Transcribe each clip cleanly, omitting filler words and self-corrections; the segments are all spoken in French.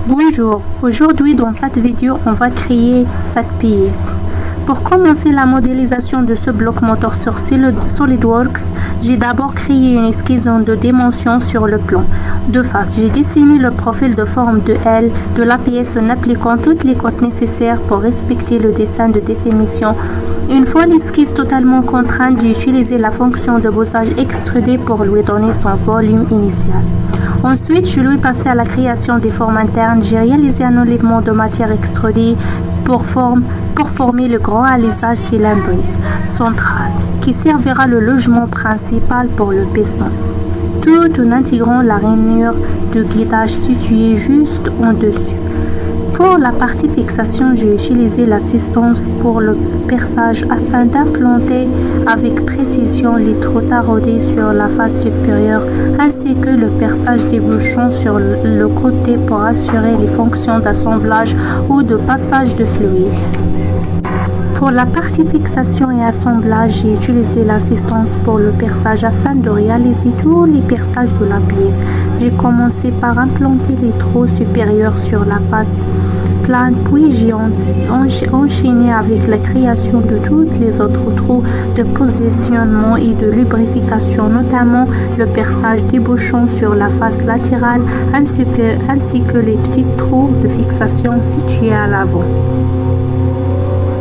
Bonjour, aujourd'hui dans cette vidéo on va créer cette pièce. Pour commencer la modélisation de ce bloc moteur sur SolidWorks, j'ai d'abord créé une esquisse en 2 dimensions sur le plan de face. J'ai dessiné le profil de forme de L de la pièce en appliquant toutes les cotes nécessaires pour respecter le dessin de définition. Une fois l'esquisse totalement contrainte, j'ai utilisé la fonction de bossage extrudé pour lui donner son volume initial. Ensuite, je lui passé à la création des formes internes. J'ai réalisé un enlèvement de matière extrudée pour former le grand alésage cylindrique central qui servira le logement principal pour le piston, tout en intégrant la rainure de guidage située juste en dessus. Pour la partie fixation, j'ai utilisé l'assistance pour le perçage afin d'implanter avec précision les trous taraudés sur la face supérieure ainsi que le perçage des bouchons sur le côté pour assurer les fonctions d'assemblage ou de passage de fluide. Pour la partie fixation et assemblage, j'ai utilisé l'assistance pour le perçage afin de réaliser tous les perçages de la pièce. J'ai commencé par implanter les trous supérieurs sur la face plane, puis j'ai enchaîné avec la création de tous les autres trous de positionnement et de lubrification, notamment le perçage des bouchons sur la face latérale ainsi que les petits trous de fixation situés à l'avant.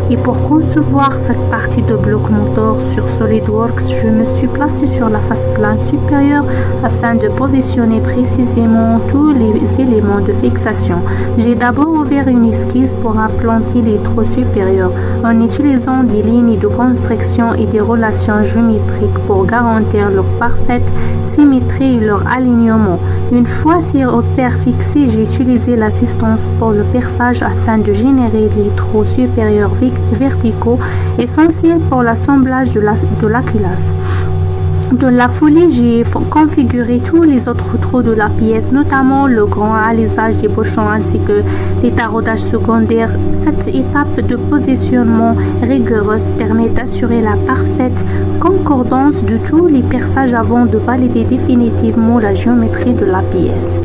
Et pour concevoir cette partie de bloc moteur sur SolidWorks, je me suis placé sur la face plane supérieure afin de positionner précisément tous les éléments de fixation. J'ai d'abord ouvert une esquisse pour implanter les trous supérieurs en utilisant des lignes de construction et des relations géométriques pour garantir leur parfaite symétrie et leur alignement. Une fois ces repères fixés, j'ai utilisé l'assistance pour le perçage afin de générer les trous supérieurs verticaux essentiels pour l'assemblage de la culasse. De la folie, j'ai configuré tous les autres trous de la pièce, notamment le grand alésage des bouchons ainsi que les taraudages secondaires. Cette étape de positionnement rigoureuse permet d'assurer la parfaite concordance de tous les perçages avant de valider définitivement la géométrie de la pièce.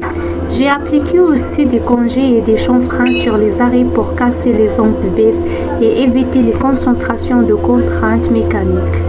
J'ai appliqué aussi des congés et des chanfreins sur les arrêts pour casser les angles bifs et éviter les concentrations de contraintes mécaniques.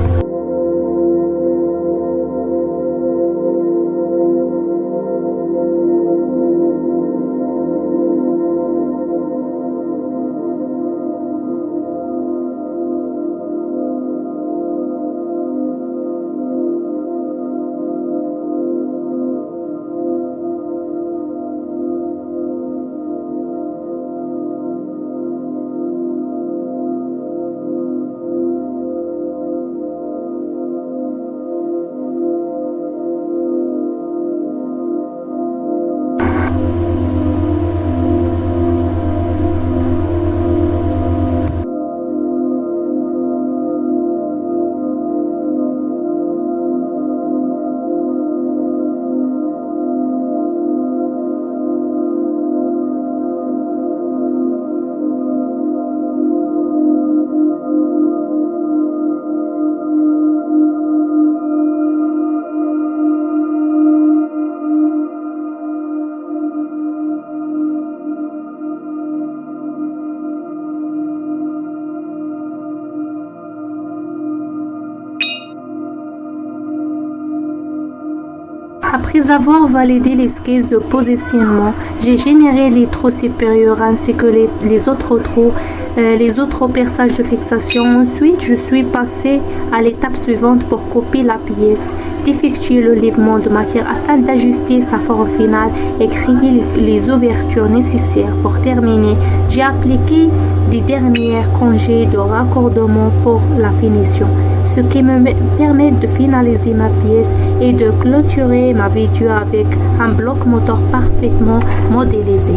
Après avoir validé l'esquisse de positionnement, j'ai généré les trous supérieurs ainsi que les autres trous, les autres perçages de fixation. Ensuite, je suis passé à l'étape suivante pour couper la pièce, d'effectuer le lavement de matière afin d'ajuster sa forme finale et créer les ouvertures nécessaires. Pour terminer, j'ai appliqué des derniers congés de raccordement pour la finition, ce qui me permet de finaliser ma pièce et de clôturer ma vidéo avec un bloc moteur parfaitement modélisé.